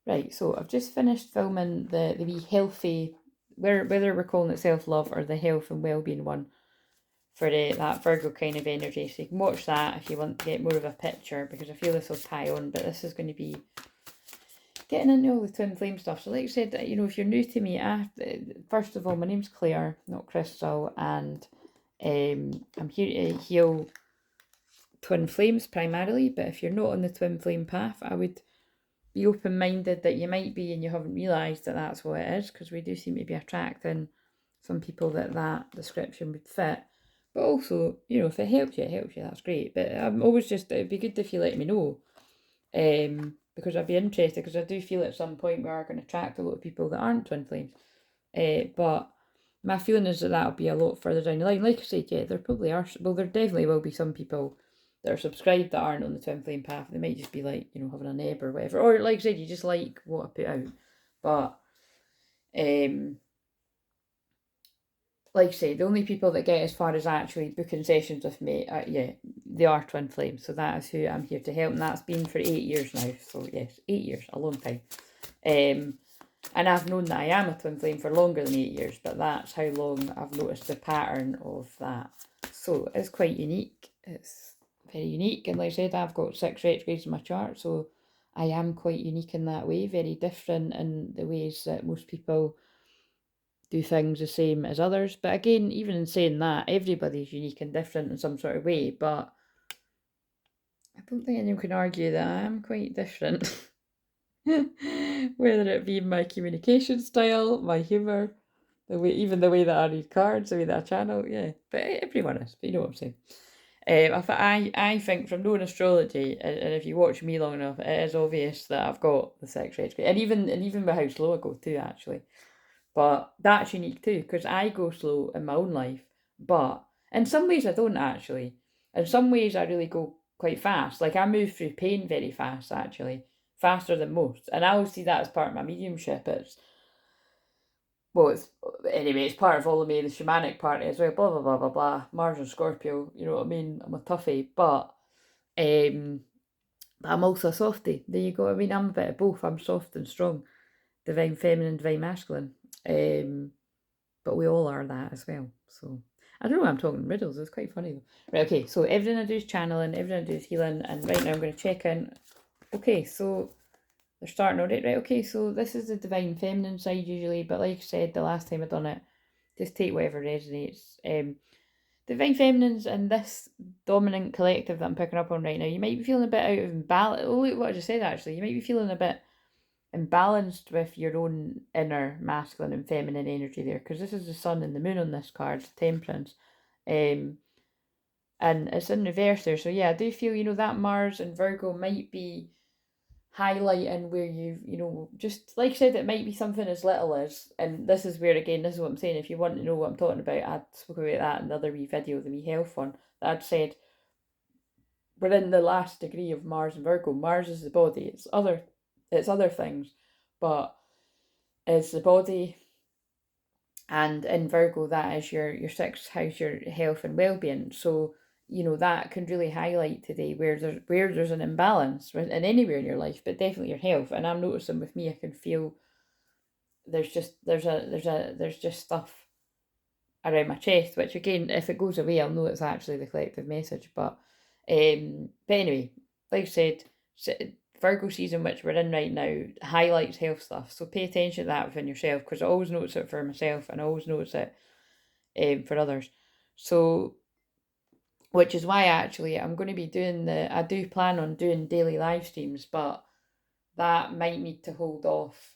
Right, so I've just finished filming the wee healthy, whether we're calling it self-love or the health and well-being one for that Virgo kind of energy. So you can watch that if you want to get more of a picture, because I feel this will tie on, but this is going to be getting into all the twin flame stuff. So like I said, if you're new to me, first of all, my name's Claire, not Crystal, and I'm here to heal twin flames primarily, but if you're not on the twin flame path, I would be open-minded that you might be and you haven't realised that that's what it is, because we do seem to be attracting some people that description would fit. But also, if it helps you, that's great. But I'm always it'd be good if you let me know, because I'd be interested, because I do feel at some point we are going to attract a lot of people that aren't twin flames. But my feeling is that that'll be a lot further down the line. Like I said, yeah, there probably are, well, there definitely will be some people that are subscribed that aren't on the twin flame path. They might just be like, having a neb or whatever. Or like I said, you just like what I put out. But like I say, the only people that get as far as actually booking sessions with me, they are twin flames. So that is who I'm here to help, and that's been for 8 years now. So yes, 8 years, a long time. And I've known that I am a twin flame for longer than 8 years, but that's how long I've noticed the pattern of that. So it's quite unique. It's very unique, and like I said, I've got 6 retrogrades in my chart, so I am quite unique in that way, very different in the ways that most people do things the same as others. But again, even in saying that, everybody's unique and different in some sort of way, but I don't think anyone can argue that I am quite different. Whether it be my communication style, my humour, even the way that I read cards, the way that I channel, yeah. But everyone is, but you know what I'm saying. I think from knowing astrology, and if you watch me long enough, it is obvious that I've got the 6 retrograde, and even with how slow I go too, actually. But that's unique too, because I go slow in my own life, but in some ways I don't actually. In some ways I really go quite fast. Like I move through pain very fast, actually, faster than most. And I always see that as part of my mediumship. It's part of all of me, the shamanic part as well. Blah blah blah blah blah. Mars and Scorpio, you know what I mean. I'm a toughie, but I'm also a softie. There you go. I mean, I'm a bit of both. I'm soft and strong, divine feminine, divine masculine. But we all are that as well. So I don't know why I'm talking riddles. It's quite funny though. Right, okay, so everything I do is channeling, everything I do is healing, and right now I'm going to check in. Okay, so they're starting on it. Right, okay, so this is the divine feminine side usually, but like I said the last time I done it, just take whatever resonates. Divine feminines and this dominant collective that I'm picking up on right now, you might be feeling a bit out of balance. Oh, look what I just said actually. You might be feeling a bit imbalanced with your own inner masculine and feminine energy there, because this is the sun and the moon on this card, temperance, and it's in reverse there. So yeah, I do feel that Mars and Virgo might be highlighting where just like I said, it might be something as little as, and this is where again, this is what I'm saying, if you want to know what I'm talking about, I spoke about that in the other wee video, the wee health one, that I'd said we're in the last degree of Mars and Virgo. Mars is the body, it's other things, but it's the body. And in Virgo, that is your 6th house, your health and well-being. So that can really highlight today where there's an imbalance in anywhere in your life, but definitely your health. And I'm noticing with me, I can feel there's just stuff around my chest, which again, if it goes away, I'll know it's actually the collective message. But anyway, like I said, Virgo season, which we're in right now, highlights health stuff. So pay attention to that within yourself, because I always notice it for myself and I always notice it for others. So, which is why actually I'm going to be I do plan on doing daily live streams, but that might need to hold off.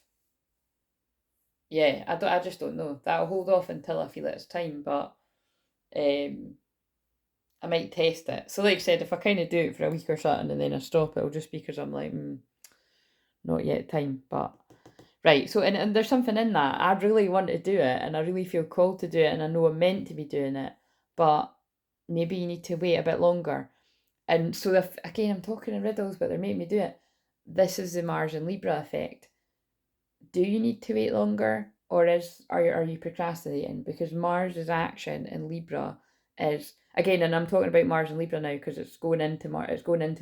Yeah, I just don't know. That'll hold off until I feel it's time, but I might test it. So like I said, if I kind of do it for a week or something and then I stop, it'll just be because I'm like, not yet time. But right, so and there's something in that. I really want to do it and I really feel called to do it and I know I'm meant to be doing it, but maybe you need to wait a bit longer. And so if again I'm talking in riddles, but they're making me do it. This is the Mars and Libra effect. Do you need to wait longer, or are you procrastinating? Because Mars is action and Libra is, again, and I'm talking about Mars and Libra now because it's going into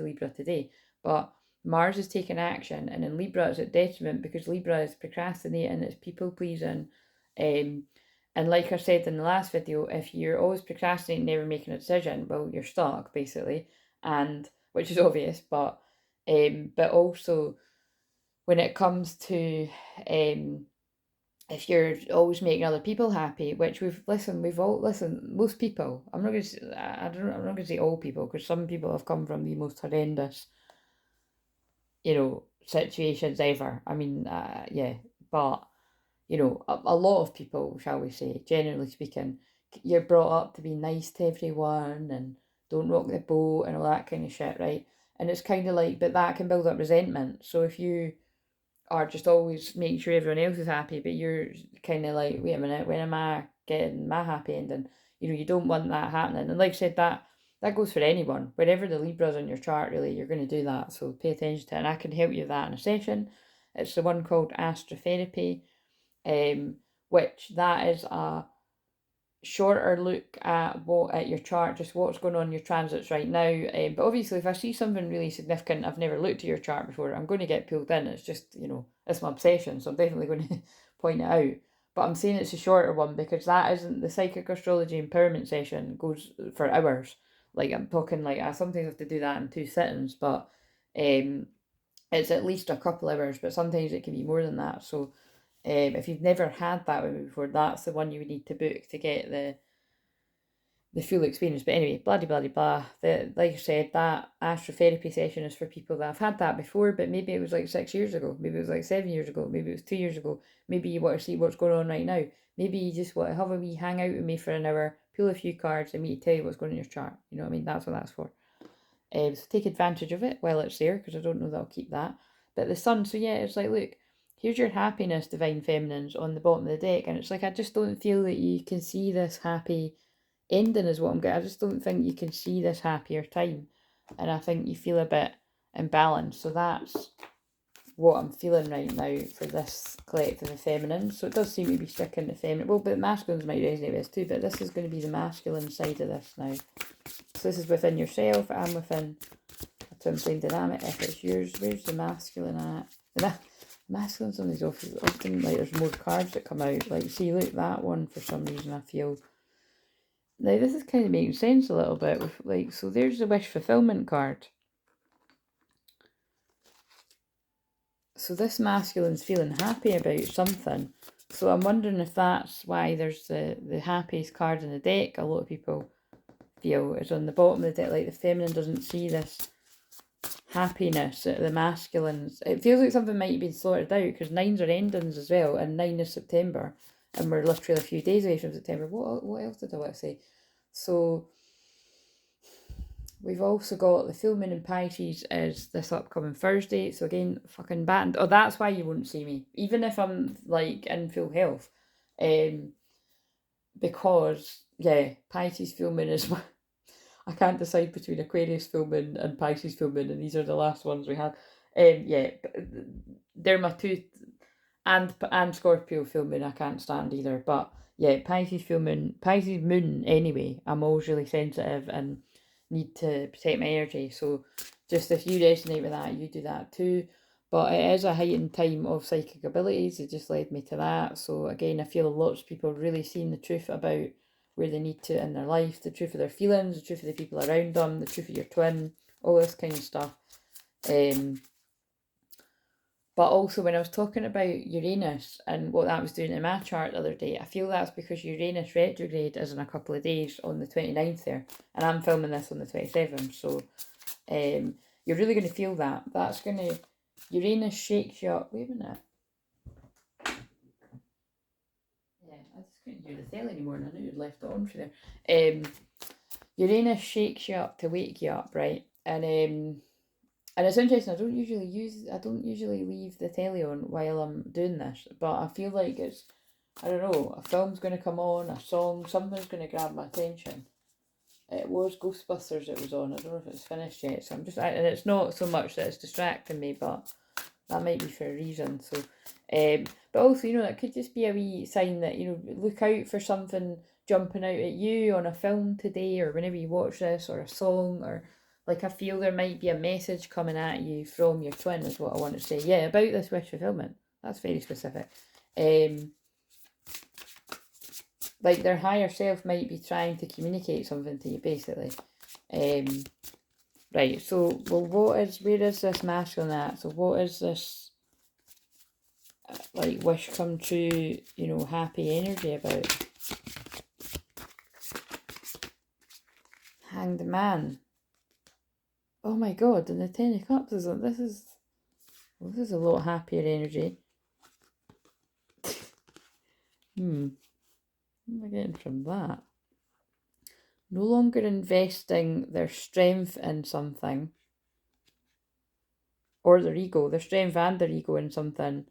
Libra today. But Mars is taking action, and in Libra it's at detriment because Libra is procrastinating, it's people pleasing. And like I said in the last video, if you're always procrastinating, never making a decision, well, you're stuck basically, and which is obvious. But also when it comes to if you're always making other people happy, which most people, I'm not going to say all people, because some people have come from the most horrendous, situations ever. I mean, yeah, but, a lot of people, shall we say, generally speaking, you're brought up to be nice to everyone and don't rock the boat and all that kind of shit, right? And it's kind of like, but that can build up resentment. So if you are just always making sure everyone else is happy, but you're kind of like, wait a minute, when am I getting my happy ending? You don't want that happening. And like I said, that goes for anyone. Wherever the Libra's on your chart, really, you're going to do that. So pay attention to it. And I can help you with that in a session. It's the one called Astrotherapy, which that is a shorter look at your chart, just what's going on in your transits right now. But obviously, if I see something really significant, I've never looked at your chart before, I'm going to get pulled in. It's just, it's my obsession, so I'm definitely going to point it out. But I'm saying it's a shorter one because that isn't the psychic astrology empowerment session, goes for hours. Like, I'm talking like I sometimes have to do that in 2 sittings, but it's at least a couple hours, but sometimes it can be more than that. So if you've never had that with me before, that's the one you would need to book to get the full experience. But anyway, blah blah blah blah. Like I said, that astrotherapy session is for people that have had that before, but maybe it was like 6 years ago, maybe it was like 7 years ago, maybe it was 2 years ago. Maybe you want to see what's going on right now. Maybe you just want to have a wee hang out with me for an hour, pull a few cards, and me tell you what's going on in your chart. You know what I mean? That's what that's for. So take advantage of it while it's there, because I don't know that I'll keep that. But the sun, so yeah, it's like, look, here's your happiness, divine feminines, on the bottom of the deck, and it's like, I just don't feel that you can see this happy ending is what I'm getting. I just don't think you can see this happier time, and I think you feel a bit imbalanced. So that's what I'm feeling right now for this collective of feminine. So it does seem to be sticking to feminine. Well, but masculines might resonate with this too, but this is going to be the masculine side of this now. So this is within yourself, and within a twin flame dynamic. If it's yours, where's the masculine at? The masculine's on these often like there's more cards that come out. Like, see, look, that one for some reason I feel. Now this is kind of making sense a little bit with like, so there's the wish fulfillment card. So this masculine's feeling happy about something. So I'm wondering if that's why there's the happiest card in the deck. A lot of people feel is on the bottom of the deck, like the feminine doesn't see this happiness at the masculines. It feels like something might have been sorted out because 9s are endings as well, and 9 is September, and we're literally a few days away from September. What else did I want to say? So we've also got the full moon in Pisces is this upcoming Thursday. So again, fucking bad. Oh, that's why you won't see me, even if I'm like in full health, because yeah, Pisces full moon is. I can't decide between Aquarius full moon and Pisces full moon, and these are the last ones we had. Yeah, they're my two, and Scorpio full moon I can't stand either. But yeah, Pisces full moon, Pisces moon anyway, I'm always really sensitive and need to protect my energy. So just if you resonate with that, you do that too. But it is a heightened time of psychic abilities. It just led me to that. So again, I feel lots of people really seeing the truth about where they need to in their life, the truth of their feelings, the truth of the people around them, the truth of your twin, all this kind of stuff. But also when I was talking about Uranus and what that was doing in my chart the other day, I feel that's because Uranus retrograde is in a couple of days on the 29th there, and I'm filming this on the 27th, so you're really going to feel that. That's going to, Uranus shakes you up. Wait a minute. Yeah, I just couldn't hear the bell anymore, and I knew you'd left it on for there. Uranus shakes you up to wake you up, right? And it's interesting, I don't usually leave the telly on while I'm doing this, but I feel like it's, I don't know, a film's going to come on, a song, something's going to grab my attention. It was Ghostbusters it was on, I don't know if it's finished yet, so I'm just, and it's not so much that it's distracting me, but that might be for a reason, so, but also, it could just be a wee sign that, look out for something jumping out at you on a film today, or whenever you watch this, or a song, or Like, I feel there might be a message coming at you from your twin, is what I want to say. Yeah, about this wish fulfillment. That's very specific. Like, their higher self might be trying to communicate something to you, basically. Right, so, well, where is this masculine at? So what is this, like, wish come true, you know, happy energy about? Hanged Man. Oh my god, and the Ten of Cups is, this is a lot happier energy. What am I getting from that? No longer investing their strength in something, or their ego, their strength and their ego in something.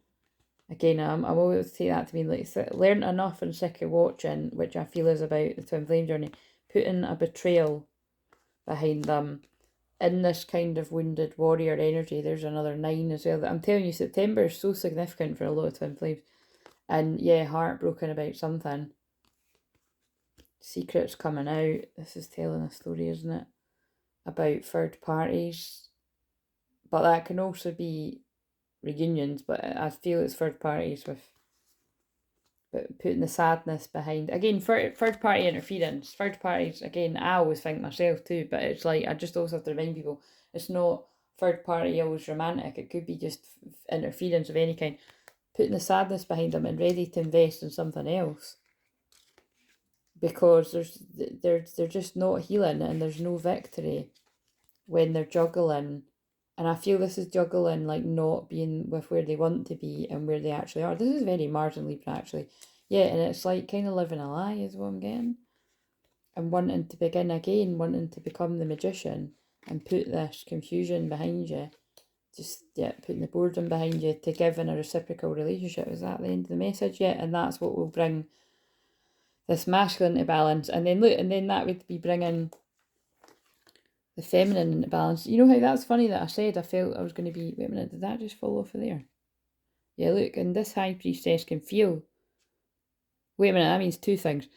Again, I'm always take that to mean like learn enough and sick of watching, which I feel is about the twin flame journey, putting a betrayal behind them in this kind of wounded warrior energy. There's another 9 as well. I'm telling you, September is so significant for a lot of twin flames. And yeah, heartbroken about something. Secrets coming out. This is telling a story, isn't it? About third parties. But that can also be reunions, but I feel it's third parties with putting the sadness behind. Again, third party interference. Third parties, again, I always think myself too, but it's like, I just also have to remind people, it's not third party always romantic. It could be just interference of any kind. Putting the sadness behind them and ready to invest in something else. Because they're just not healing, and there's no victory when they're juggling. And I feel this is juggling, like, not being with where they want to be and where they actually are. This is very Mars and Libra, actually. Yeah, and it's like kind of living a lie is what I'm getting. And wanting to begin again, wanting to become the magician and put this confusion behind you. Just, yeah, putting the boredom behind you to give in a reciprocal relationship. Is that the end of the message? Yeah, and that's what will bring this masculine into balance. And then look, and then that would be bringing the feminine into balance. You know how that's funny that I said I felt I was going to be... Wait a minute, did that just fall off of there? Yeah, look, and this high priestess can feel... Wait a minute, that means 2 things.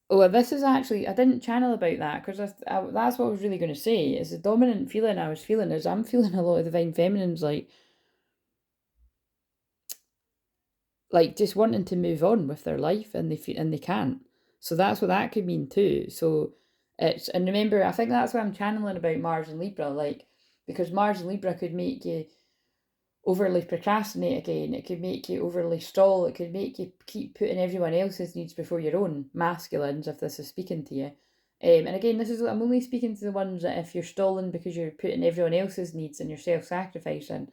Oh, this is actually... I didn't channel about that, because that's what I was really going to say. Is the dominant feeling I was feeling is I'm feeling a lot of divine feminines, like just wanting to move on with their life, and they can't. So that's what that could mean too. So it's... And remember, I think that's what I'm channeling about Mars and Libra, like, because Mars and Libra could make you overly procrastinate again. It could make you overly stall. It could make you keep putting everyone else's needs before your own, masculines, if this is speaking to you. And again, I'm only speaking to the ones that if you're stalling because you're putting everyone else's needs and you're self-sacrificing.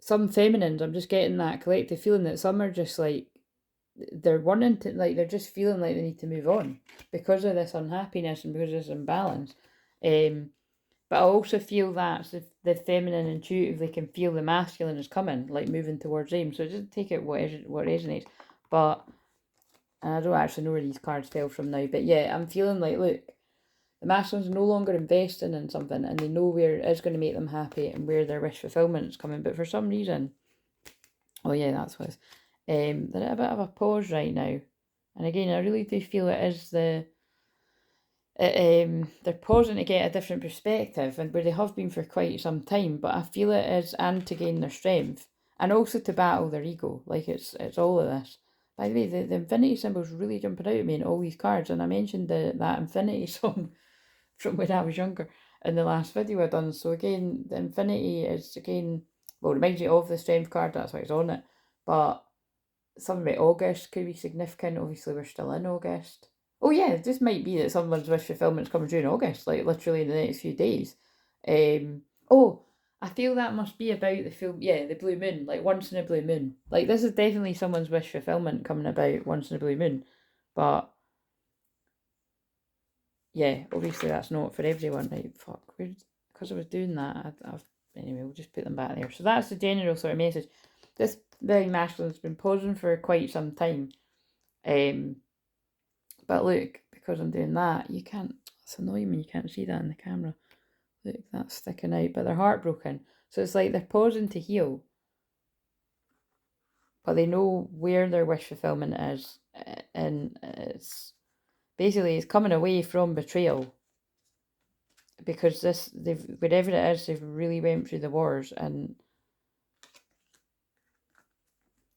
Some feminines, I'm just getting that collective feeling that some are just like, they're wanting to, like, they're just feeling like they need to move on because of this unhappiness and because of this imbalance. But I also feel that the feminine intuitively can feel the masculine is coming, like moving towards them. So just take it what resonates. But, and I don't actually know where these cards fell from now, but yeah, I'm feeling like, look, the masculine's no longer investing in something, and they know where it is going to make them happy and where their wish fulfillment is coming. But for some reason, oh yeah, that's what they're at a bit of a pause right now. And again, I really do feel it is they're pausing to get a different perspective, and where they have been for quite some time. But I feel it is, and to gain their strength, and also to battle their ego. Like, it's all of this. By the way, the infinity symbol's really jumping out at me in all these cards, and I mentioned that infinity song from when I was younger in the last video I done. So again, the infinity is, again, well, reminds me of the strength card, that's why it's on it. But something about August could be significant. Obviously, we're still in August. Oh yeah, it just might be that someone's wish fulfillment's coming during August, like literally in the next few days. Oh, I feel that must be about the film, yeah, the blue moon, like once in a blue moon. Like, this is definitely someone's wish fulfillment coming about once in a blue moon. But yeah, obviously that's not for everyone, right? Fuck, because I was doing that, anyway, we'll just put them back there. So that's the general sort of message. This very masculine's been pausing for quite some time. But look, because I'm doing that, you can't, it's annoying when you can't see that in the camera. Look, that's sticking out, but they're heartbroken. So it's like they're pausing to heal. But they know where their wish fulfillment is. And it's basically, it's coming away from betrayal. because whatever it is, they've really went through the wars. And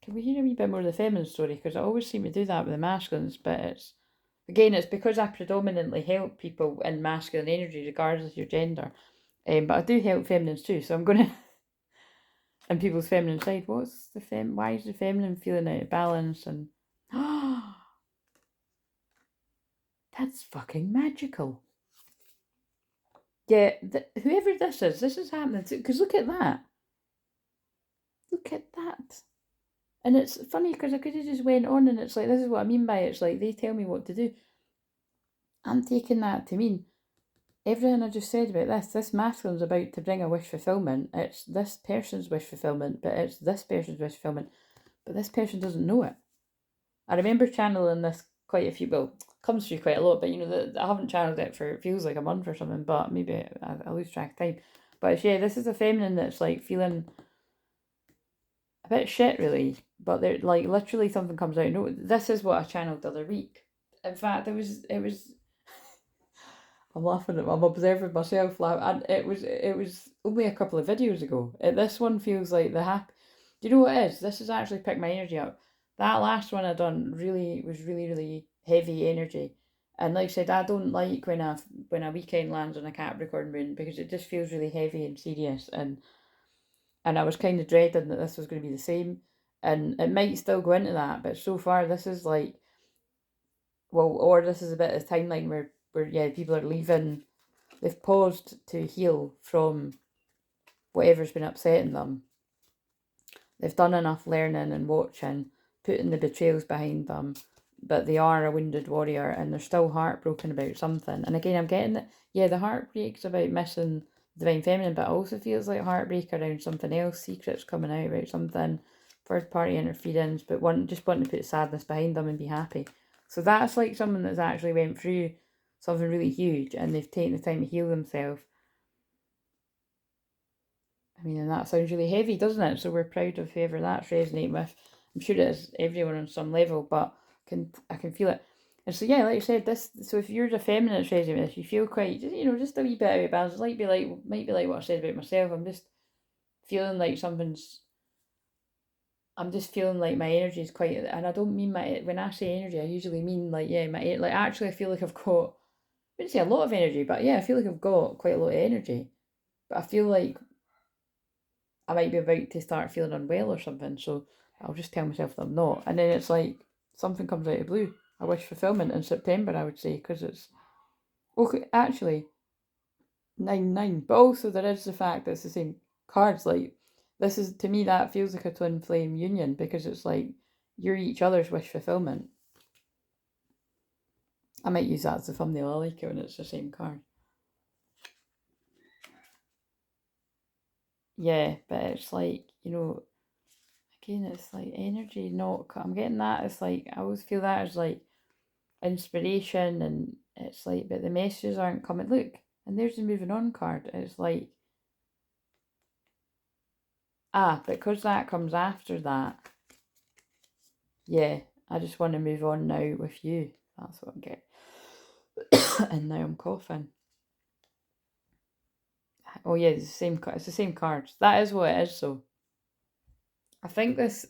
can we hear a wee bit more of the feminine story? Because I always seem to do that with the masculines, but it's because I predominantly help people in masculine energy, regardless of your gender. But I do help feminines too, so I'm gonna and people's feminine side. What's the why is the feminine feeling out of balance? And that's fucking magical. Yeah, whoever this is happening to, because look at that. Look at that. And it's funny because I could have just went on and it's like, this is what I mean by it. It's like they tell me what to do. I'm taking that to mean everything I just said about this masculine's about to bring a wish fulfillment. It's this person's wish fulfillment, but it's this person's wish fulfillment. But this person doesn't know it. I remember channeling this quite a few, well, comes through quite a lot, but you know, I haven't channeled it for, it feels like a month or something, but maybe I lose track of time. But it's, yeah, this is a feminine that's like feeling a bit shit, really. But they're like, literally something comes out. No, this is what I channeled the other week. In fact, it was I'm laughing I'm observing myself laugh, and it was only a couple of videos ago. This one feels like the happy. Do you know what it is? This has actually picked my energy up. That last one I done was really heavy energy, and like I said, I don't like when a weekend lands on a Capricorn moon because it just feels really heavy and serious, and I was kind of dreading that this was going to be the same, and it might still go into that, but so far this is like, well, or this is a bit of a timeline where yeah, people are leaving. They've paused to heal from whatever's been upsetting them. They've done enough learning and watching, putting the betrayals behind them, but they are a wounded warrior and they're still heartbroken about something. And again, I'm getting that, yeah, the heartbreak's about missing Divine Feminine, but it also feels like heartbreak around something else, secrets coming out about something, third party interference, but just wanting to put sadness behind them and be happy. So that's like someone that's actually went through something really huge and they've taken the time to heal themselves. I mean, and that sounds really heavy, doesn't it? So we're proud of whoever that's resonating with. I'm sure it is everyone on some level, but I can feel it. And so yeah, like I said, so if you're the feminine that's resonating with this, you feel quite, just a wee bit out of balance. It might be like what I said about myself. I'm just feeling like I'm just feeling like my energy is quite, and I don't mean when I say energy, I usually mean like, yeah, actually I feel like I've got, I wouldn't say a lot of energy, but yeah, I feel like I've got quite a lot of energy. But I feel like I might be about to start feeling unwell or something, so I'll just tell myself that I'm not. And then it's like something comes out of blue. I wish fulfillment in September, I would say, because it's okay. Actually, 9-9, but also there is the fact that it's the same cards. Like this is, to me, that feels like a twin flame union because it's like you're each other's wish fulfillment. I might use that as a thumbnail. I like it when it's the same card. Yeah, but it's like, again, it's like energy, not, I'm getting that. It's like, I always feel that as like inspiration, and it's like, but the messages aren't coming. Look, and there's the moving on card. It's like, because that comes after that. Yeah, I just want to move on now with you. That's what I'm getting. And now I'm coughing. Oh yeah, it's the same cards. That is what it is. So I think this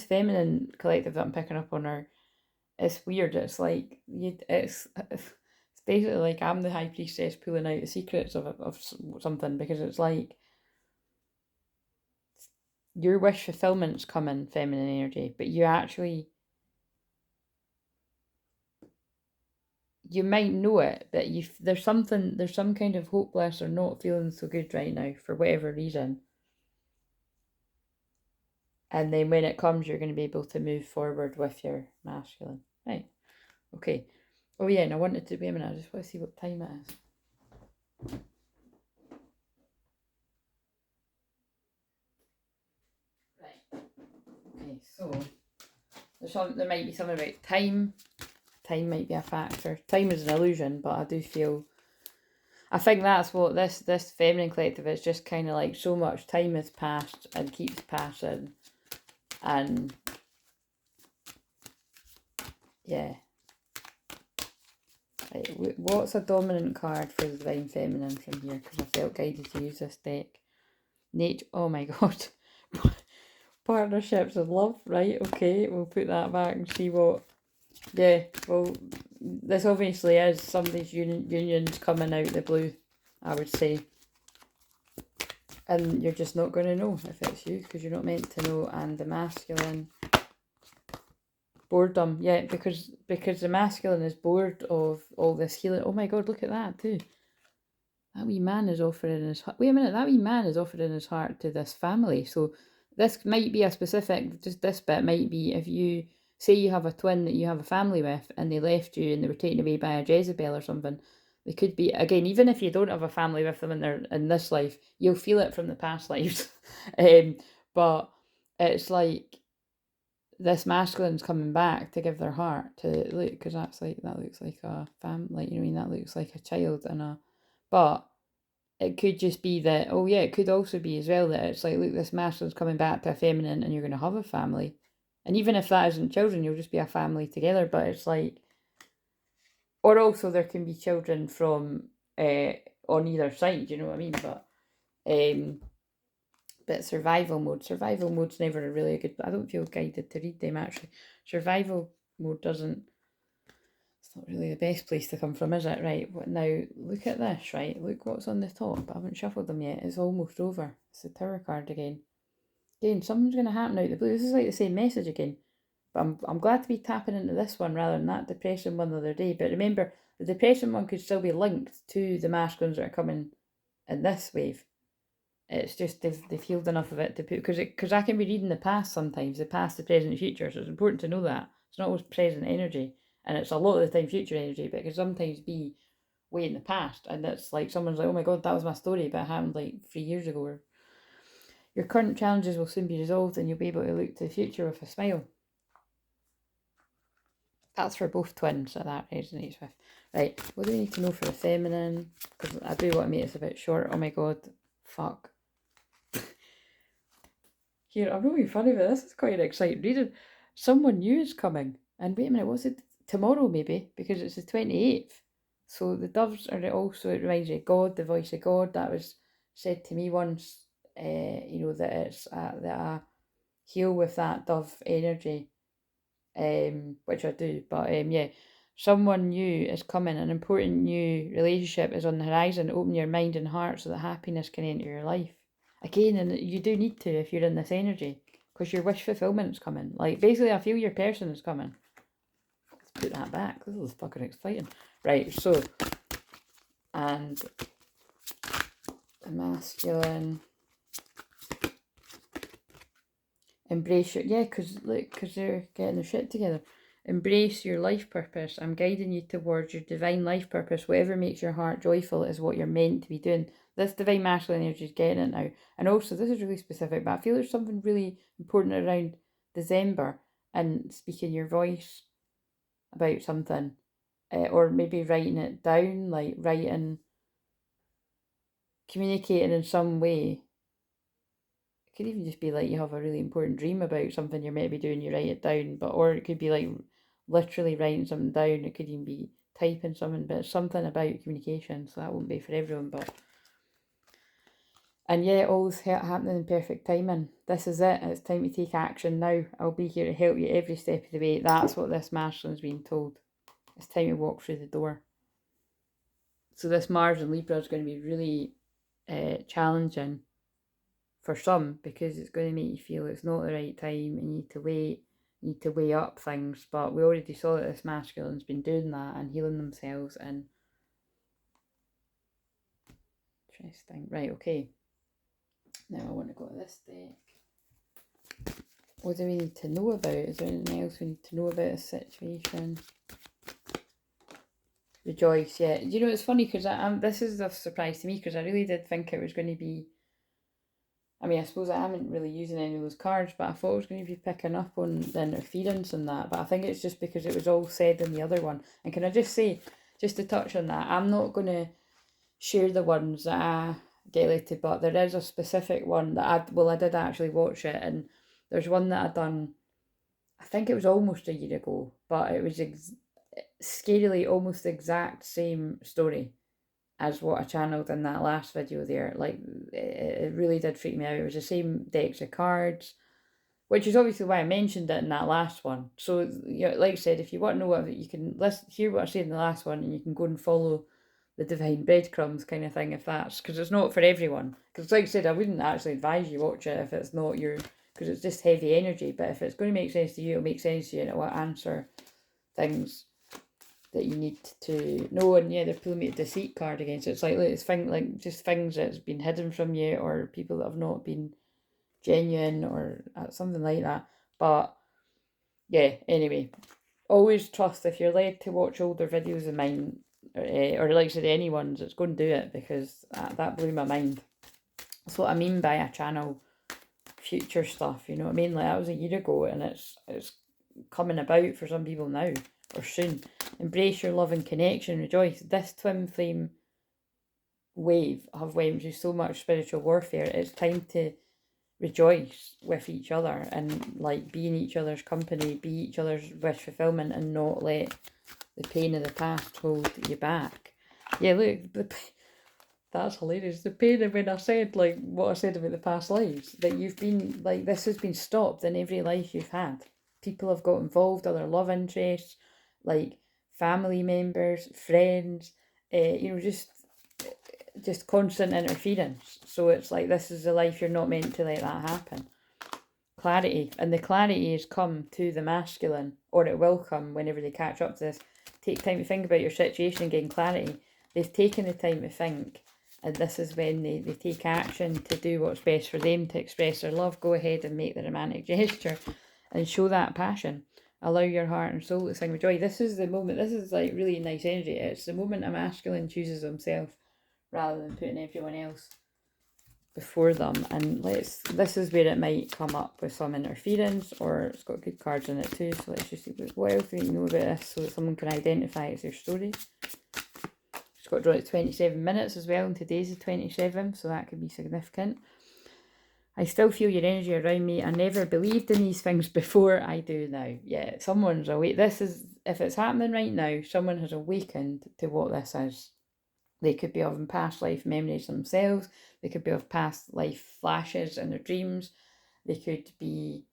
feminine collective that I'm picking up on are, it's weird. It's like it's basically like I'm the high priestess pulling out the secrets of something, because it's like your wish fulfillment's coming, feminine energy, but you might know it, but there's some kind of hopeless or not feeling so good right now for whatever reason. And then when it comes, you're going to be able to move forward with your masculine. Right. Okay. Oh yeah, and I wanted to be a minute. I just want to see what time it is. Right. Okay, so there might be something about time. Time might be a factor. Time is an illusion, but I think that's what this feminine collective is, just kind of like so much time has passed and keeps passing, and yeah. Right, what's a dominant card for the Divine Feminine from here? Because I felt guided to use this deck. Nature. Oh my god. Partnerships of love. Right, okay. We'll put that back and see what... Yeah, well, this obviously is somebody's unions coming out of the blue, I would say. And you're just not going to know if it's you, because you're not meant to know. And the masculine... Boredom, yeah, because the masculine is bored of all this healing. Oh my god, look at that too. That wee man is offering his heart. Wait a minute, that wee man is offering his heart to this family. So this might be a specific, just this bit might be if you say you have a twin that you have a family with and they left you and they were taken away by a Jezebel or something. They could be, again, even if you don't have a family with them in this life, you'll feel it from the past lives. But it's like this masculine's coming back to give their heart to look, because that looks like a family, you know what I mean? That looks like a child but it could just be that, oh yeah, it could also be as well that it's like, look, this masculine's coming back to a feminine and you're going to have a family. And even if that isn't children, you'll just be a family together. But it's like, or also there can be children from on either side, you know what I mean? But survival mode's never a really good... I don't feel guided to read them, actually. Survival mode doesn't... It's not really the best place to come from, is it? Right, now, look at this, right? Look what's on the top. I haven't shuffled them yet. It's almost over. It's the Tower card again. Again, something's going to happen out of the blue. This is like the same message again. But I'm glad to be tapping into this one rather than that depression one the other day. But remember, the depression one could still be linked to the masculines that are coming in this wave. It's just they've healed enough of it to put... Because I can be reading the past sometimes, the past, the present, future, so it's important to know that. It's not always present energy, and it's a lot of the time future energy, but it can sometimes be way in the past, and it's like someone's like, oh my god, that was my story, but it happened like 3 years ago. Or your current challenges will soon be resolved, and you'll be able to look to the future with a smile. That's for both twins, so that resonates with. Right, what do we need to know for the feminine? Because I do want to make this a bit short. Oh my god, fuck. Here, I'm not being funny, but this is quite an exciting reading. Someone new is coming. And wait a minute, what's it? Tomorrow, maybe, because it's the 28th. So the doves are also, it reminds me of God, the voice of God. That was said to me once, that it's that I heal with that dove energy, which I do. But yeah, someone new is coming. An important new relationship is on the horizon. Open your mind and heart so that happiness can enter your life. Again, and you do need to if you're in this energy, because your wish fulfillment's coming. Like, basically, I feel your person is coming. Let's put that back. This is fucking exciting. Right, so, and the masculine. Embrace your... Yeah, because they're getting their shit together. Embrace your life purpose. I'm guiding you towards your divine life purpose. Whatever makes your heart joyful is what you're meant to be doing. This divine masculine energy is getting it now. And also, this is really specific, but I feel there's something really important around December and speaking your voice about something. Or maybe writing it down, like communicating in some way. It could even just be like you have a really important dream about something you're meant to be doing, you write it down. Or it could be like literally writing something down. It could even be typing something, but it's something about communication, so that won't be for everyone. But and yeah, all's happening in perfect timing. This is it. It's time to take action now. I'll be here to help you every step of the way. That's what this masculine's being told. It's time to walk through the door. So this Mars and Libra is going to be really challenging for some, because it's going to make you feel it's not the right time and you need to weigh up things. But we already saw that this masculine's been doing that and healing themselves. And interesting. Right, okay. Now I want to go to this deck. What do we need to know about? Is there anything else we need to know about this situation? Rejoice, yeah. You know, it's funny because this is a surprise to me, because I really did think it was going to be... I mean, I suppose I haven't really using any of those cards, but I thought I was going to be picking up on the interference and that. But I think it's just because it was all said in the other one. And can I just say, just to touch on that, I'm not going to share the ones that I get elected, but there is a specific one that I did actually watch it, and there's one that I done, I think it was almost a year ago, but it was scarily almost the exact same story as what I channeled in that last video there. Like, it really did freak me out. It was the same decks of cards, which is obviously why I mentioned it in that last one. So, like I said, if you want to know what, you can hear what I said in the last one, and you can go and follow the divine breadcrumbs kind of thing, if that's, because it's not for everyone. Because like I said, I wouldn't actually advise you watch it if it's not your, because it's just heavy energy. But if it's going to make sense to you, it'll make sense to you, and it will answer things that you need to know. And yeah, they're pulling me a deceit card again, so it's just things that's been hidden from you, or people that have not been genuine, or something like that. But yeah, anyway, always trust, if you're led to watch older videos of mine, or like I said, anyone's, it's going to do it, because that blew my mind. That's what I mean by a channel future stuff, you know what I mean? Like, that was a year ago, and it's coming about for some people now, or soon. Embrace your love and connection, rejoice. This twin flame wave have went through so much spiritual warfare. It's time to rejoice with each other, and like be in each other's company, be each other's wish fulfillment, and not let the pain of the past hold you back. Yeah, look, that's hilarious. The pain of when I said, like, what I said about the past lives, that you've been, like, this has been stopped in every life you've had. People have got involved, other love interests, like family members, friends, just constant interference. So it's like, this is a life you're not meant to let that happen. Clarity, and the clarity has come to the masculine, or it will come whenever they catch up to this. Take time to think about your situation and gain clarity. They've taken the time to think, and this is when they take action to do what's best for them, to express their love. Go ahead and make the romantic gesture and show that passion. Allow your heart and soul to sing with joy. This is the moment. This is like really nice energy. It's the moment a masculine chooses himself rather than putting everyone else before them. And this is where it might come up with some interference, or it's got good cards in it too. So let's just see what else we need to know about this, so that someone can identify it's their story. It's got drawn at 27 minutes as well, and today's the 27th, so that could be significant. I still feel your energy around me. I never believed in these things before. I do now. Yeah, someone's awake. This is, if it's happening right now, someone has awakened to what this is. They could be having past life memories themselves. They could be of past life flashes in their dreams. They could be,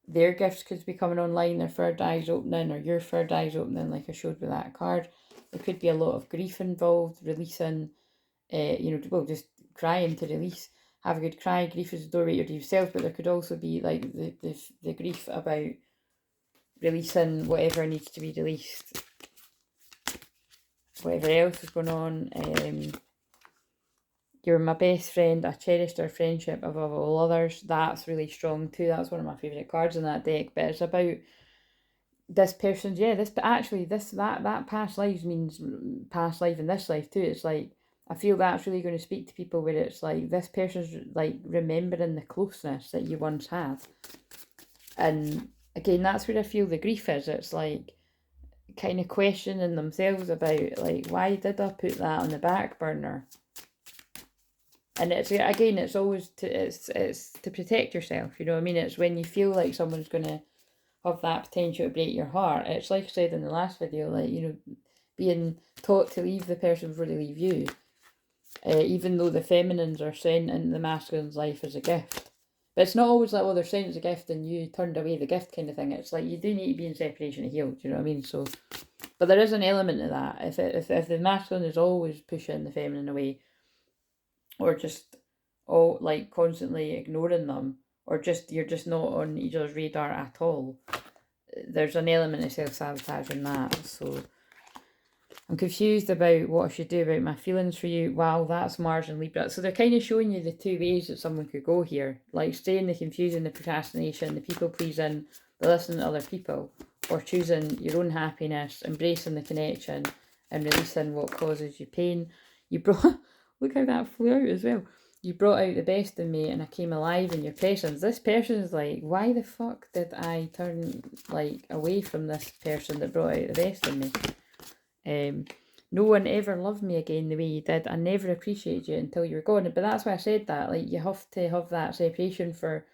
their gifts could be coming online, their third eye's opening, or your third eye's opening, like I showed with that card. There could be a lot of grief involved, releasing, just crying to release. Have a good cry. Grief is the doorway to yourself, but there could also be like the grief about releasing whatever needs to be released. Whatever else is going on. You're my best friend. I cherished our friendship above all others. That's really strong too. That's one of my favourite cards in that deck. But it's about this person's, that past lives means past life and this life too. It's like, I feel that's really going to speak to people, where it's like, this person's like remembering the closeness that you once had. And again, that's where I feel the grief is. It's like kind of questioning themselves about, like, why did I put that on the back burner? And it's, again, it's always it's to protect yourself, you know what I mean? It's when you feel like someone's going to have that potential to break your heart. It's like I said in the last video, like, being taught to leave the person before they leave you. Even though the feminines are sent into the masculine's life as a gift. But it's not always like, well, they're sent as a gift and you turned away the gift kind of thing. It's like, you do need to be in separation to heal, do you know what I mean? So, but there is an element of that. If the masculine is always pushing the feminine away, or just like constantly ignoring them, or you're just not on each other's radar at all, there's an element of self-sabotage in that. So I'm confused about what I should do about my feelings for you. Wow, that's Mars and Libra. So they're kind of showing you the two ways that someone could go here. Like, staying the confusion, the procrastination, the people pleasing, the listening to other people, or choosing your own happiness, embracing the connection, and releasing what causes you pain. You brought, look how that flew out as well. You brought out the best in me, and I came alive in your presence. This person is like, why the fuck did I turn like away from this person that brought out the best in me? No one ever loved me again the way you did. I never appreciated you until you were gone. But that's why I said that. Like, you have to have that separation for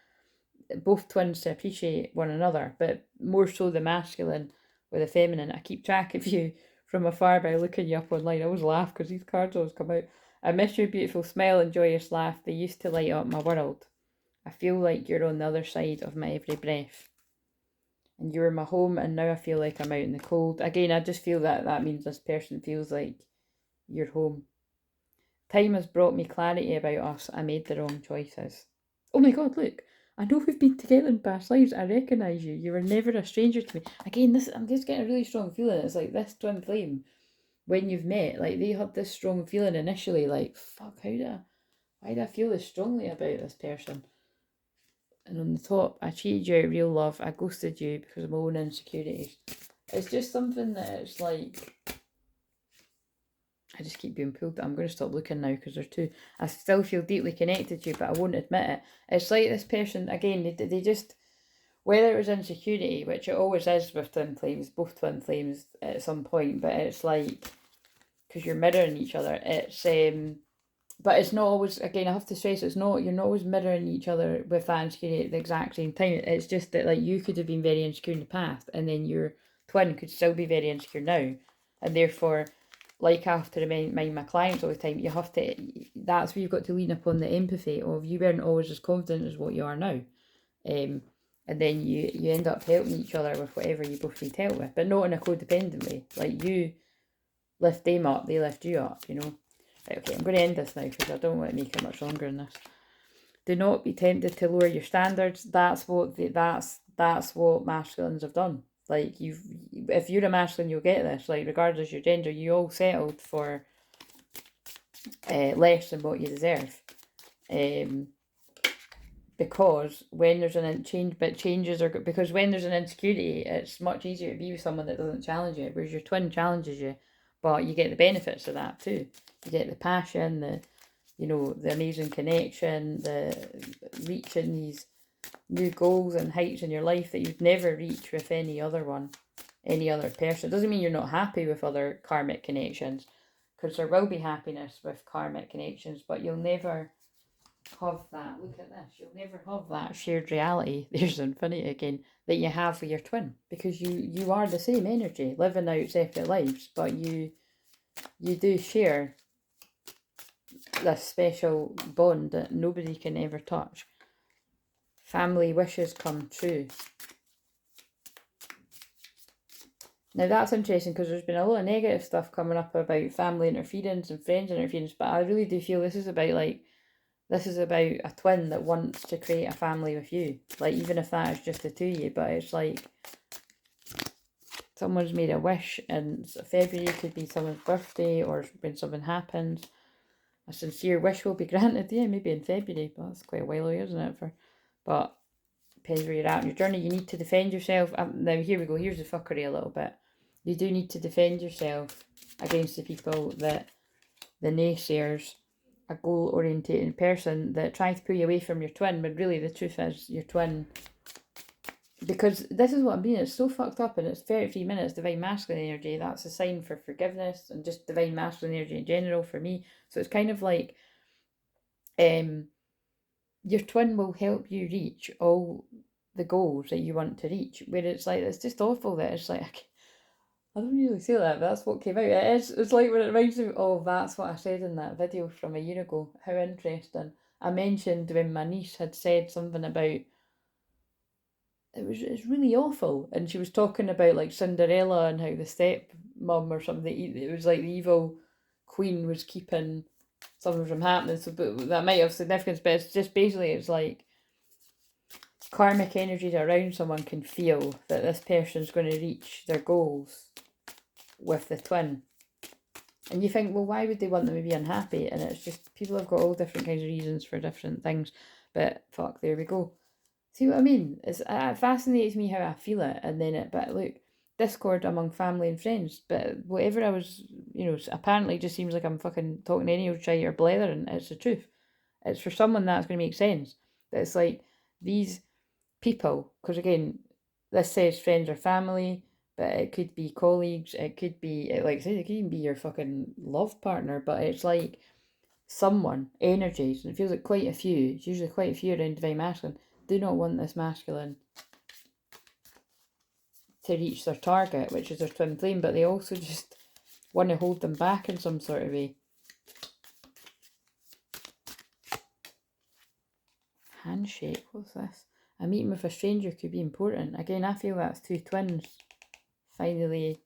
both twins to appreciate one another. But more so the masculine, with a feminine. I keep track of you from afar by looking you up online. I always laugh because these cards always come out. I miss your beautiful smile and joyous laugh. They used to light up my world. I feel like you're on the other side of my every breath. And you were my home, and now I feel like I'm out in the cold. Again, I just feel that means this person feels like you're home. Time has brought me clarity about us. I made the wrong choices. Oh my God, look. I know we've been together in past lives. I recognise you. You were never a stranger to me. Again, I'm just getting a really strong feeling. It's like this twin flame, when you've met, like they had this strong feeling initially, like, fuck, why do I feel this strongly about this person? And on the top, I cheated you out of real love. I ghosted you because of my own insecurities. It's just something that it's like, I just keep being pulled. I'm going to stop looking now because there's two. I still feel deeply connected to you, but I won't admit it. It's like this person, again, they just, whether it was insecurity, which it always is with twin flames, both twin flames at some point, but it's like, because you're mirroring each other, it's, but it's not always, again, I have to stress, you're not always mirroring each other with that insecurity at the exact same time. It's just that, like, you could have been very insecure in the past, and then your twin could still be very insecure now, and therefore, like I have to remind my clients all the time, that's where you've got to lean upon the empathy of you weren't always as confident as what you are now. And then you end up helping each other with whatever you both need help with, but not in a codependent way. Like, you lift them up, they lift you up, you know. Right, okay, I'm going to end this now because I don't want to make it much longer than this. Do not be tempted to lower your standards. That's what masculines have done. Like, if you're a masculine, you'll get this. Like, regardless of your gender, you all settled for less than what you deserve. Because when there's because when there's an insecurity, it's much easier to be with someone that doesn't challenge you, whereas your twin challenges you, but you get the benefits of that too. You get the passion, the amazing connection, the reaching these new goals and heights in your life that you'd never reach with any other person. It doesn't mean you're not happy with other karmic connections, because there will be happiness with karmic connections, but you'll never have that. Look at this. You'll never have that shared reality. There's infinity again, that you have with your twin, because you are the same energy living out separate lives, but you do share this special bond that nobody can ever touch. Family wishes come true. Now that's interesting, because there's been a lot of negative stuff coming up about family interference and friends interference, but I really do feel this is about a twin that wants to create a family with you. Like, even if that is just the two of you, but it's like someone's made a wish, and February could be someone's birthday or when something happens. A sincere wish will be granted. Yeah, maybe in February, but that's quite a while away, isn't it? But depends where you're at in your journey. You need to defend yourself. Now here we go. Here's the fuckery a little bit. You do need to defend yourself against the people the naysayers, a goal-orientated person that try to pull you away from your twin, but really the truth is your twin, because this is what I mean, it's so fucked up, and it's 33 minutes divine masculine energy. That's a sign for forgiveness and just divine masculine energy in general for me. So it's kind of like your twin will help you reach all the goals that you want to reach, where it's like, it's just awful that it's like, I don't really say that, but that's what came out. It's like when it reminds me, oh, that's what I said in that video from a year ago. How interesting. I mentioned when my niece had said something about, it's really awful, and she was talking about like Cinderella and how the stepmom or something, it was like the evil queen was keeping something from happening, so but that might have significance, but it's just basically, it's like karmic energies around someone can feel that this person's going to reach their goals with the twin, and you think, well, why would they want them to be unhappy? And it's just, people have got all different kinds of reasons for different things, but fuck, there we go. See what I mean? It fascinates me how I feel it, and then but look, discord among family and friends, but whatever I was, apparently it just seems like I'm fucking talking any old shit or blethering. It's the truth. It's for someone that's going to make sense. That it's like these people, because again, this says friends or family, but it could be colleagues, it could be, like I said, it could even be your fucking love partner, but it's like someone, energies, and it feels like quite a few, it's usually quite a few around divine masculine, do not want this masculine to reach their target, which is their twin flame, but they also just want to hold them back in some sort of way. Handshake, what's this? A meeting with a stranger could be important. Again, I feel that's two twins finally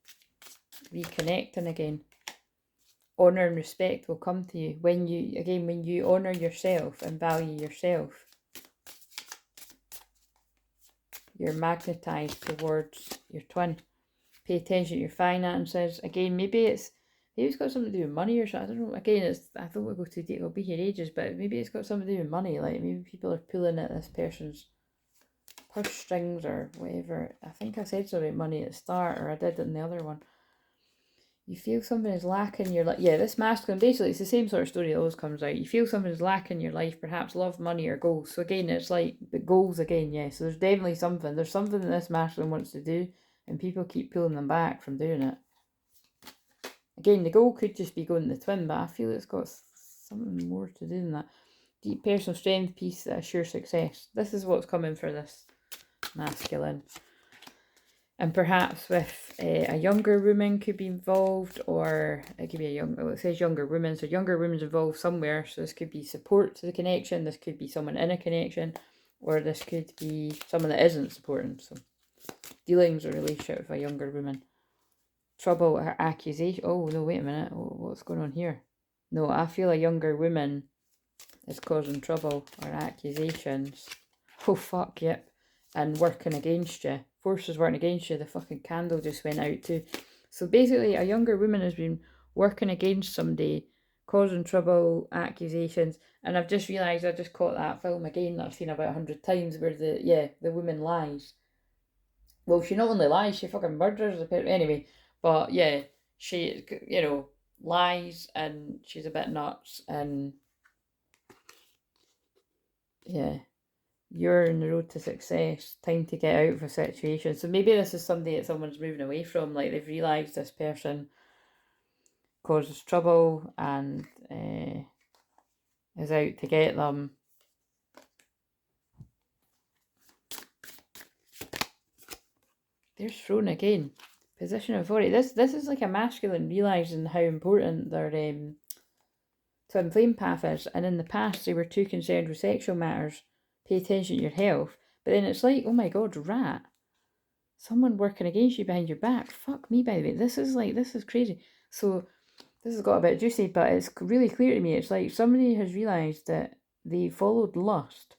reconnecting again. Honour and respect will come to you when you honour yourself and value yourself. You're magnetised towards your twin. Pay attention to your finances. Again, maybe it's got something to do with money or something. I don't know. Again, I don't want to go too deep. It'll be here ages, but maybe it's got something to do with money. Like maybe people are pulling at this person's purse strings or whatever. I think I said something about money at the start, or I did it in the other one. You feel something is lacking in your life. Yeah, this masculine, basically, it's the same sort of story that always comes out. You feel something is lacking in your life, perhaps love, money, or goals. So again, it's like the goals again, yeah. So there's definitely something. There's something that this masculine wants to do, and people keep pulling them back from doing it. Again, the goal could just be going to the twin, but I feel it's got something more to do than that. Deep personal strength, peace that assures success. This is what's coming for this masculine. And perhaps with a younger woman could be involved, or it could be it says younger women, so younger women's involved somewhere. So this could be support to the connection, this could be someone in a connection, or this could be someone that isn't supporting. So dealings or relationship with a younger woman. Trouble or accusation. Oh no, wait a minute, what's going on here? No, I feel a younger woman is causing trouble or accusations. Oh fuck, yep. And working against you. Forces working against you. The fucking candle just went out too. So basically a younger woman has been working against somebody, causing trouble, accusations. And I've just realised I just caught that film again that I've seen about 100 times where the woman lies. Well, she not only lies, she fucking murders the person. Anyway, but yeah, she, lies and she's a bit nuts and yeah. You're on the road to success, time to get out of a situation. So maybe this is somebody that someone's moving away from, like they've realised this person causes trouble and is out to get them. There's thrown again. Position of authority. This is like a masculine realising how important their twin flame path is, and in the past they were too concerned with sexual matters. Pay attention to your health. But then it's like, oh my god, rat. Someone working against you behind your back. Fuck me, by the way. This is crazy. So this has got a bit juicy, but it's really clear to me. It's like somebody has realised that they followed lust,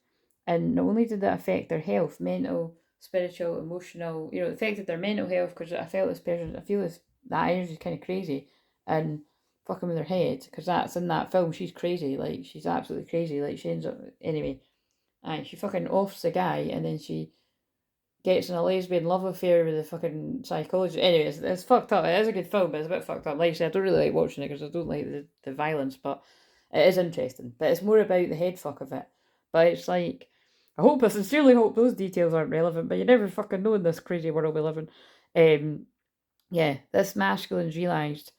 and not only did that affect their health, mental, spiritual, emotional, it affected their mental health, because I feel that energy is kind of crazy, and fucking with her head, because that's in that film. She's crazy, like she's absolutely crazy, like she ends up, anyway, she fucking offs the guy, and then she gets in a lesbian love affair with a fucking psychologist. Anyways, it's fucked up. It is a good film, but it's a bit fucked up. Like I said, I don't really like watching it because I don't like the violence, but it is interesting. But it's more about the head fuck of it. But it's like, I sincerely hope those details aren't relevant, but you never fucking know in this crazy world we live in. Yeah, this masculine's realised.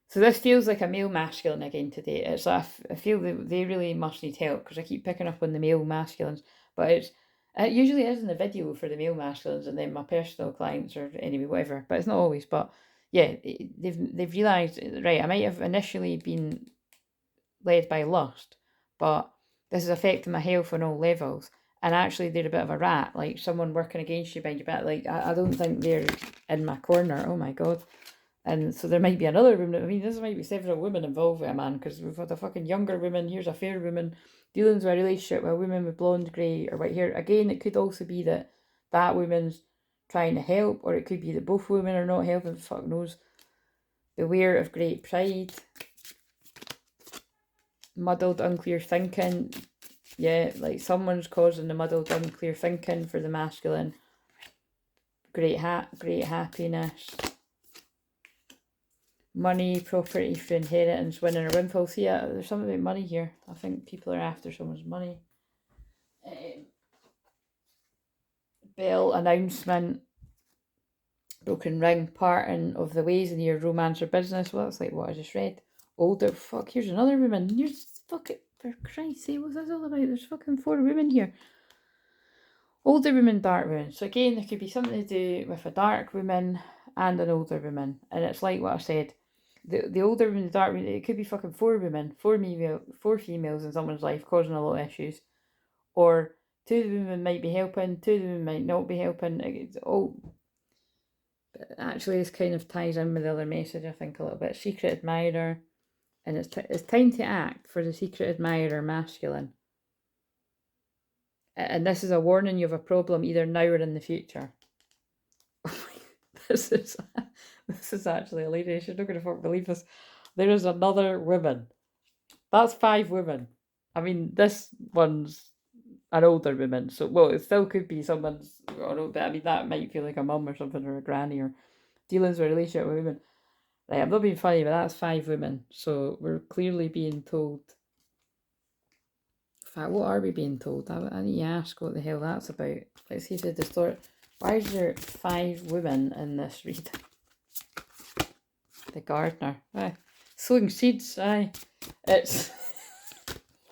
So this feels like a male masculine again today. It's like, I feel they really must need help, because I keep picking up on the male masculines, but it usually is in the video for the male masculines, and then my personal clients, or anyway, whatever, but it's not always. But yeah, they've realised, right, I might have initially been led by lust, but this is affecting my health on all levels, and actually they're a bit of a rat, like someone working against you behind your back. Like I don't think they're in my corner. Oh my god. And so there might be another woman. This might be several women involved with a man, because we've got a fucking younger woman. Here's a fair woman. Dealings with a relationship with a woman with blonde, grey, or white hair. Again, it could also be that woman's trying to help, or it could be that both women are not helping. Fuck knows. Beware of great pride. Muddled, unclear thinking. Yeah, like someone's causing the muddled, unclear thinking for the masculine. Great happiness. Money, property for inheritance, winning a windfall. See, there's something about money here. I think people are after someone's money. Bell, announcement, broken ring, parting of the ways in your romance or business. Well, that's like what I just read. Older, fuck, here's another woman. Here's, fuck it, for Christ's sake, what's this all about? There's fucking 4 women here. Older woman, dark woman. So again, there could be something to do with a dark woman and an older woman. And it's like what I said. The older woman, the dark woman, it could be fucking 4 women, 4 females in someone's life causing a lot of issues. Or 2 of the women might be helping, 2 of the women might not be helping. It's all... But actually, this kind of ties in with the other message, I think, a little bit. Secret admirer. And it's time to act for the secret admirer masculine. And this is a warning you have a problem either now or in the future. this is actually hilarious. You're not going to fucking believe this. There is another woman. That's 5 women. I mean, this one's an older woman, so well, it still could be someone's. I mean, that might feel like a mum or something, or a granny, or dealings with a relationship with women. Right, I'm not being funny, but that's 5 women. So we're clearly being told. In fact, what are we being told? I need to ask what the hell that's about. Let's see if they distort. Why is there 5 women in this reading? The gardener. Aye. Sowing seeds. Aye. It's...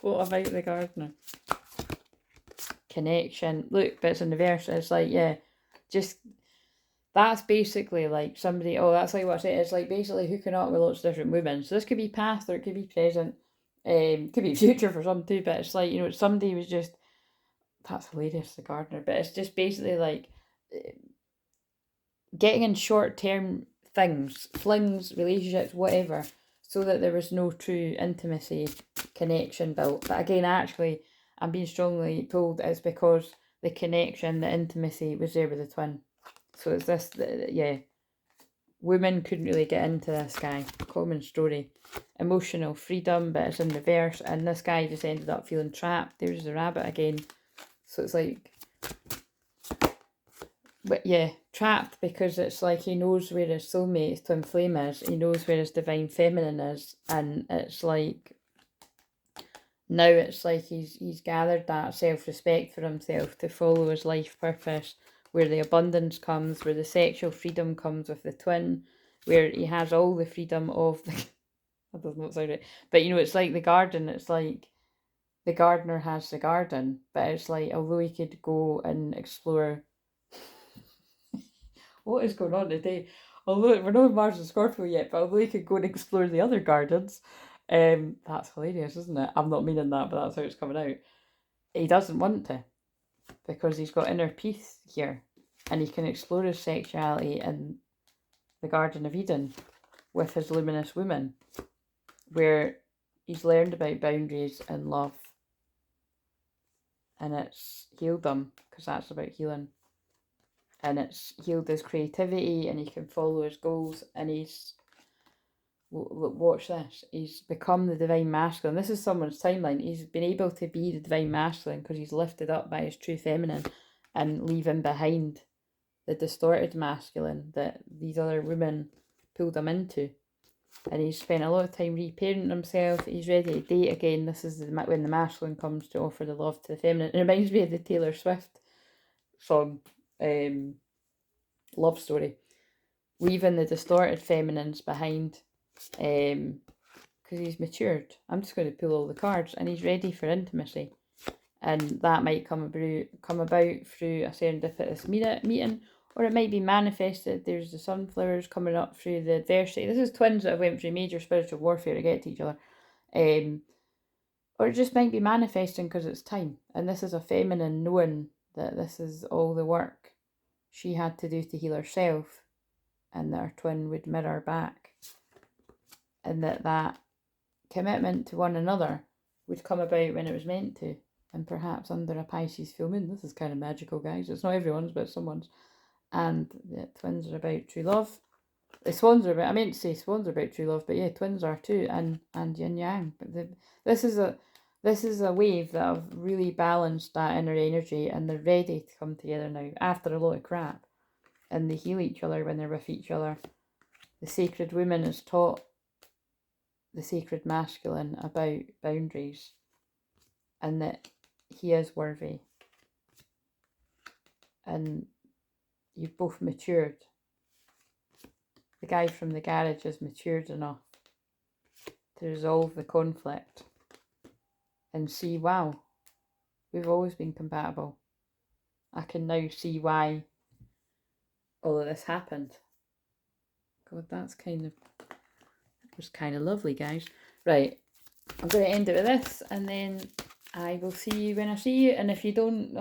What about the gardener? Connection. Look, but it's in the verse. It's like, yeah, just... That's basically like somebody... Oh, that's like what I said. It's like basically hooking up with lots of different women. So this could be past or it could be present. Could be future for some too, but it's like, you know, somebody was just... That's hilarious, the gardener. But it's just basically like... Getting in short-term things, flings, relationships, whatever, so that there was no true intimacy, connection built. But again, actually, I'm being strongly told it's because the connection, the intimacy was there with the twin. So it's this, yeah. Women couldn't really get into this guy. Common story. Emotional freedom, but it's in reverse. And this guy just ended up feeling trapped. There's the rabbit again. So it's like... But yeah, trapped because it's like he knows where his soulmate, his twin flame is. He knows where his divine feminine is. And it's like... Now it's like he's gathered that self-respect for himself to follow his life purpose, where the abundance comes, where the sexual freedom comes with the twin, where he has all the freedom of the... That does not sound right. But, you know, it's like the garden. It's like the gardener has the garden. But it's like, although he could go and explore... What is going on today? Although we're not in Mars and Scorpio yet, but although he could go and explore the other gardens... that's hilarious, isn't it? I'm not meaning that, but that's how it's coming out. He doesn't want to, because he's got inner peace here, and he can explore his sexuality in the Garden of Eden with his luminous woman, where he's learned about boundaries and love, and it's healed him, because that's about healing, and it's healed his creativity, and he can follow his goals, and he's... Watch this. He's become the divine masculine. This is someone's timeline. He's been able to be the divine masculine because he's lifted up by his true feminine and leaving behind the distorted masculine that these other women pulled him into. And he's spent a lot of time reparenting himself. He's ready to date again. This is when the masculine comes to offer the love to the feminine. It reminds me of the Taylor Swift song, Love Story. Leaving the distorted feminines behind. Because he's matured. I'm just going to pull all the cards, and he's ready for intimacy, and that might come about through a serendipitous meeting, or it might be manifested. There's the sunflowers coming up through the adversity. This is twins that have went through major spiritual warfare to get to each other, or it just might be manifesting because it's time, and this is a feminine knowing that this is all the work she had to do to heal herself, and that her twin would mirror back. And that commitment to one another would come about when it was meant to, and perhaps under a Pisces full moon. This is kind of magical, guys. It's not everyone's, but someone's. And the twins are about true love. The swans are about... I meant to say swans are about true love, but yeah, twins are too, and yin yang. But this is a wave that have really balanced that inner energy, and they're ready to come together now after a lot of crap, and they heal each other when they're with each other. The sacred woman is taught the sacred masculine about boundaries, and that he is worthy, and you've both matured. The guy from the garage has matured enough to resolve the conflict and see, wow, we've always been compatible. I can now see why all of this happened. God, that was kind of lovely, guys. Right, I'm going to end it with this, and then I will see you when I see you. And if you don't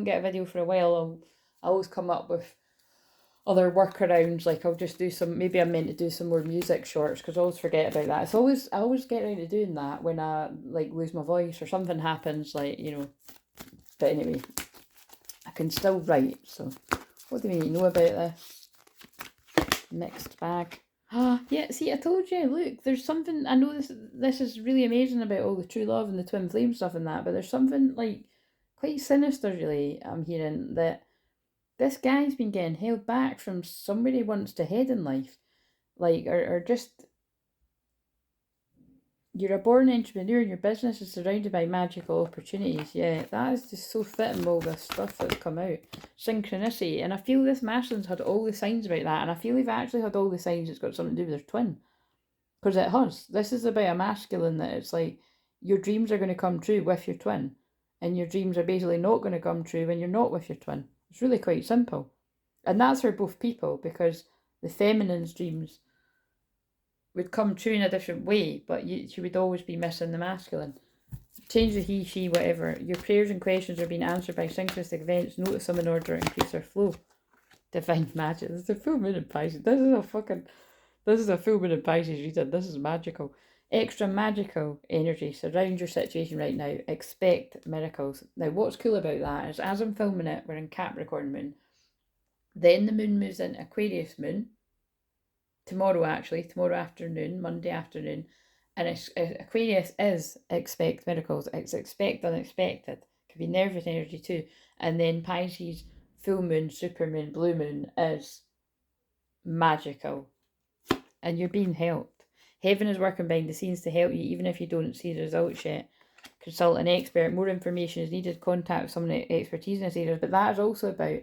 get a video for a while, I'll always come up with other workarounds. Like I'll just do some, maybe I'm meant to do some more music shorts, because I always forget about that. I always get around to doing that when I like lose my voice or something happens, like, you know. But anyway, I can still write. So what do we need to know about this? Mixed bag. Ah, yeah, see, I told you, look, there's something, I know this is really amazing about all the true love and the twin flame stuff and that, but there's something, like, quite sinister, really, I'm hearing, that this guy's been getting held back from somewhere he wants to head in life. Like, or just, you're a born entrepreneur and your business is surrounded by magical opportunities. Yeah, that is just so fitting with all this stuff that's come out. Synchronicity. And I feel this masculine's had all the signs about that. And I feel they've actually had all the signs it's got something to do with their twin. Because it has. This is about a masculine that it's like your dreams are going to come true with your twin. And your dreams are basically not going to come true when you're not with your twin. It's really quite simple. And that's for both people, because the feminine's dreams would come true in a different way, but she would always be missing the masculine. Change the he, she, whatever. Your prayers and questions are being answered by synchronistic events. Notice them in order to increase their flow. Divine magic. This is a full moon in Pisces. This is a full moon in Pisces reading. This is magical. Extra magical energy surround your situation right now. Expect miracles. Now, what's cool about that is, as I'm filming it, we're in Capricorn moon. Then the moon moves into Aquarius moon. Tomorrow afternoon, Monday afternoon. And Aquarius is expect miracles. It's expect unexpected. Could be nervous energy too. And then Pisces full moon, supermoon, blue moon is magical. And you're being helped. Heaven is working behind the scenes to help you, even if you don't see the results yet. Consult an expert. More information is needed. Contact someone with expertise in this area. But that is also about,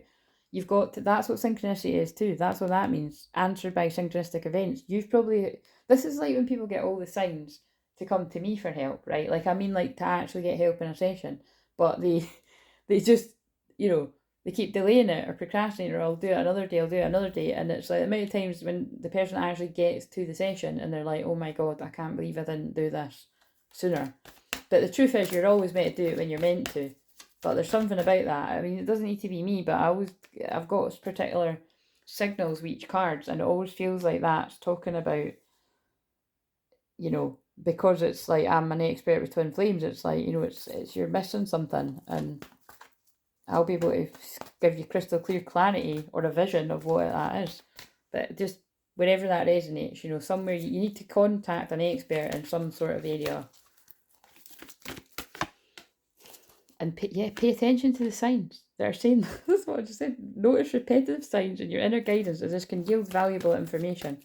you've got to, that's what synchronicity is too. That's what that means. Answered by synchronistic events. This is like when people get all the signs to come to me for help, right? Like, I mean, like, to actually get help in a session. But they just, they keep delaying it or procrastinating, or I'll do it another day. And it's like the amount of times when the person actually gets to the session and they're like, oh my God, I can't believe I didn't do this sooner. But the truth is, you're always meant to do it when you're meant to. But there's something about that. I mean, it doesn't need to be me, but I've got particular signals with each cards, and it always feels like that's talking about, because it's like I'm an expert with twin flames, it's like, it's you're missing something, and I'll be able to give you crystal clear clarity or a vision of what that is. But just wherever that resonates, somewhere you need to contact an expert in some sort of area. And pay attention to the signs that are saying, that's what I just said. Notice repetitive signs in your inner guidance, as this can yield valuable information.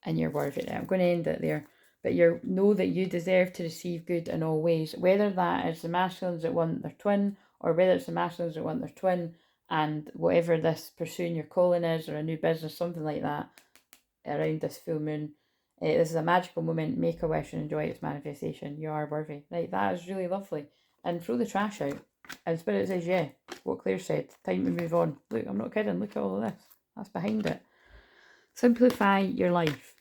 And you're worth it. I'm going to end it there. But know that you deserve to receive good in all ways. Whether that is the masculines that want their twin, or whether it's the masculines that want their twin, and whatever this pursuing your calling is, or a new business, something like that, around this full moon. This is a magical moment. Make a wish and enjoy its manifestation. You are worthy. Right, that is really lovely. And throw the trash out. And Spirit says, yeah, what Claire said. Time to move on. Look, I'm not kidding. Look at all of this. That's behind it. Simplify your life.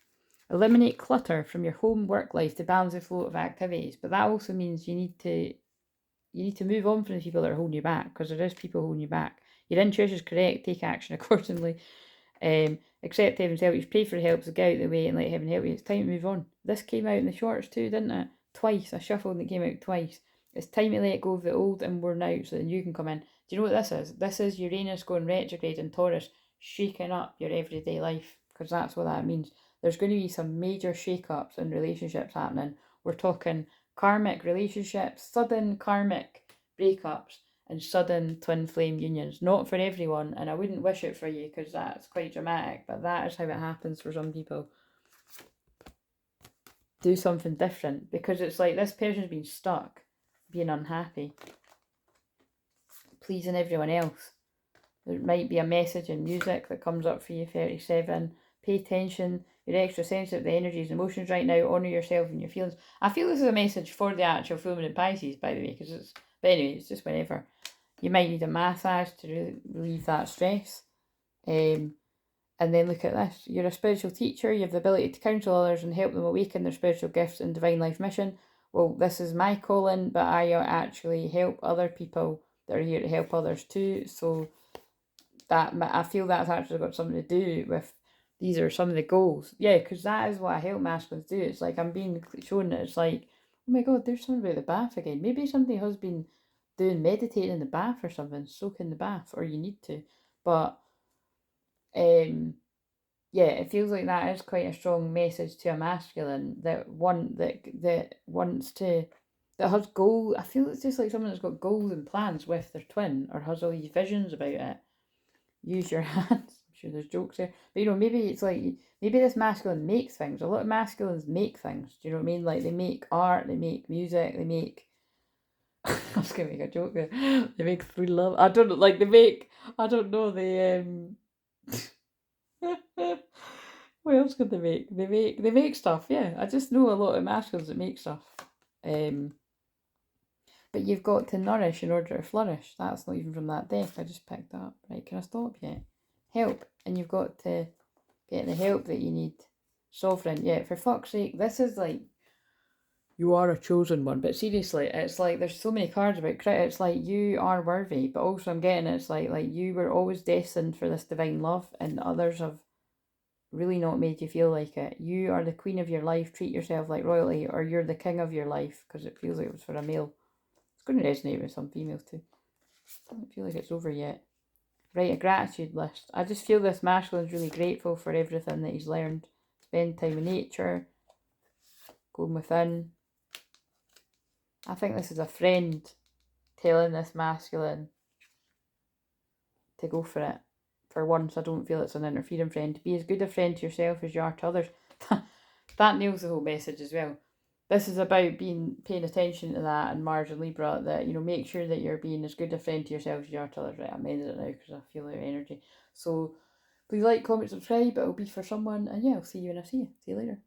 Eliminate clutter from your home work life to balance the flow of activities. But that also means you need to move on from the people that are holding you back, because there is people holding you back. Your intuition is correct. Take action accordingly. Accept heaven's help. You pray for help, so get out of the way and let heaven help you. It's time to move on. This came out in the shorts too, didn't it? Twice. I shuffled and it came out twice. It's time to let go of the old and worn out so that you can come in. Do you know what this is? This is Uranus going retrograde in Taurus, shaking up your everyday life, because that's what that means. There's going to be some major shake-ups in relationships happening. We're talking karmic relationships, sudden karmic breakups, and sudden twin flame unions. Not for everyone, and I wouldn't wish it for you, because that's quite dramatic, but that is how it happens for some people. Do something different, because it's like this person's been stuck, being unhappy, pleasing everyone else. There might be a message in music that comes up for you, 37. Pay attention. You're extra sensitive to the energies and emotions right now. Honour yourself and your feelings. I feel this is a message for the actual full moon in Pisces, by the way, because it's But anyway, it's just whenever. You might need a massage to relieve that stress. And then look at this. You're a spiritual teacher. You have the ability to counsel others and help them awaken their spiritual gifts and divine life mission. Well, this is my calling, but I actually help other people that are here to help others too. So that, I feel that's actually got something to do with, these are some of the goals. Yeah, because that is what I help masculines do. It's like I'm being shown that it's like, oh my god, there's something about the bath again. Maybe somebody has been doing meditating in the bath or something, soak in the bath, or you need to. But yeah, it feels like that is quite a strong message to a masculine, that one that wants to, that has goal. I feel it's just like someone that's got goals and plans with their twin, or has all these visions about it. Use your hands. I'm sure there's jokes there, but you know, maybe it's like, maybe this masculine makes things. A lot of masculines make things. Do you know what I mean? Like they make art, they make music, they make. I was gonna make a joke there. They make free love. I don't know. Like they make. I don't know. They What else could they make? They make stuff. Yeah, I just know a lot of masculines that make stuff. But you've got to nourish in order to flourish. That's not even from that deck. I just picked that up. Right, can I stop yet? Help, and you've got to get the help that you need. Sovereign, yeah. For fuck's sake, this is like, you are a chosen one. But seriously, it's like there's so many cards about credit. It's like you are worthy, but also I'm getting it's like you were always destined for this divine love, and others have really not made you feel like it. You are the queen of your life. Treat yourself like royalty, or you're the king of your life, because it feels like it was for a male. It's going to resonate with some females too. I don't feel like it's over yet. Write a gratitude list. I just feel this masculine's really grateful for everything that he's learned. Spend time in nature. Going within. I think this is a friend telling this masculine to go for it. For once, I don't feel it's an interfering friend. Be as good a friend to yourself as you are to others. That nails the whole message as well. This is about paying attention to that, and Mars and Libra, that, you know, make sure that you're being as good a friend to yourself as you are to others. Right, I'm ending it now because I feel out of energy. So please like, comment, subscribe. It'll be for someone, and yeah, I'll see you when I see you. See you later.